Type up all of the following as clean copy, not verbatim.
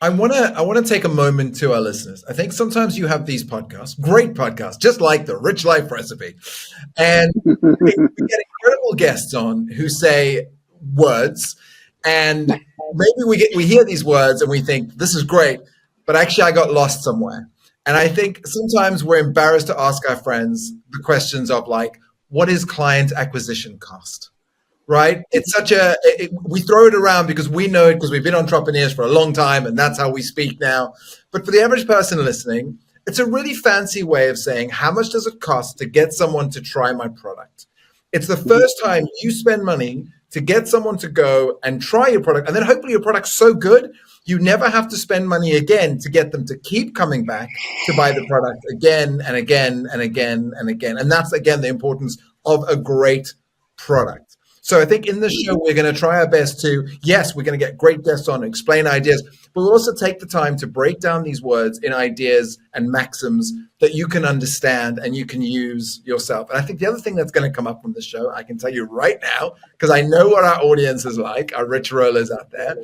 I wanna take a moment to our listeners. I think sometimes you have these podcasts, great podcasts, just like the Rich Life Recipe, and we get incredible guests on who say words, and maybe we hear these words and we think this is great, but actually I got lost somewhere. And I think sometimes we're embarrassed to ask our friends the questions of like, what is client acquisition cost? Right? It's such we throw it around because we know it because we've been entrepreneurs for a long time and that's how we speak now. But for the average person listening, it's a really fancy way of saying, how much does it cost to get someone to try my product? It's the first time you spend money to get someone to go and try your product. And then hopefully your product's so good, you never have to spend money again to get them to keep coming back to buy the product again and again and again and again. And that's, again, the importance of a great product. So I think in this show, we're going to try our best to, yes, we're going to get great guests on and explain ideas, but we'll also take the time to break down these words in ideas and maxims that you can understand and you can use yourself. And I think the other thing that's going to come up on the show, I can tell you right now, because I know what our audience is like, our rich rollers out there,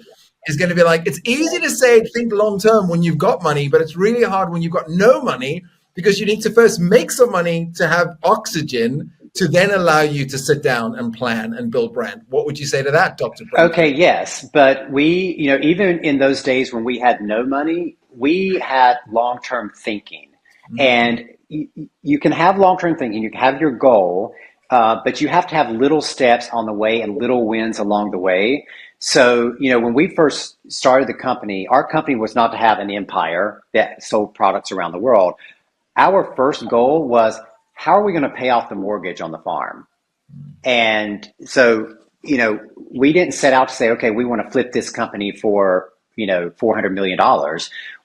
is going to be like, it's easy to say, think long-term when you've got money, but it's really hard when you've got no money because you need to first make some money to have oxygen to then allow you to sit down and plan and build brand. What would you say to that, Dr. Brand? Okay, yes. But we, even in those days when we had no money, we had long-term thinking. Mm-hmm. And you can have long-term thinking, you can have your goal, but you have to have little steps on the way and little wins along the way. So, when we first started the company, our company was not to have an empire that sold products around the world. Our first goal was, how are we going to pay off the mortgage on the farm? And so, we didn't set out to say, okay, we want to flip this company for, $400 million.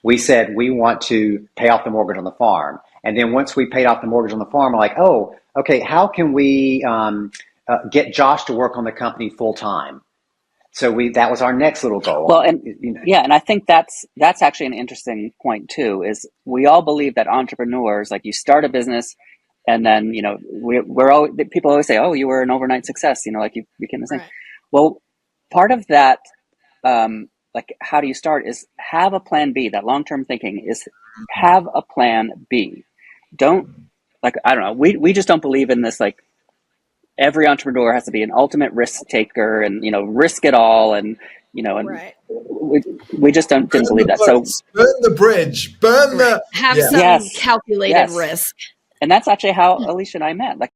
We said, we want to pay off the mortgage on the farm. And then once we paid off the mortgage on the farm, we're like, oh, okay, how can we get Josh to work on the company full time? So that was our next little goal. Well, and and I think that's actually an interesting point too, is we all believe that entrepreneurs, like you start a business and then, people always say, oh, you were an overnight success, like you became this thing. Right. Well, part of that, like how do you start is have a plan B. That long-term thinking is have a plan B. Don't, like, I don't know. We just don't believe in this, like, every entrepreneur has to be an ultimate risk taker and, risk it all. And, and right. we just didn't believe that. So burn the bridge, burn the, have some calculated risk. And that's actually how Alicia and I met. Like,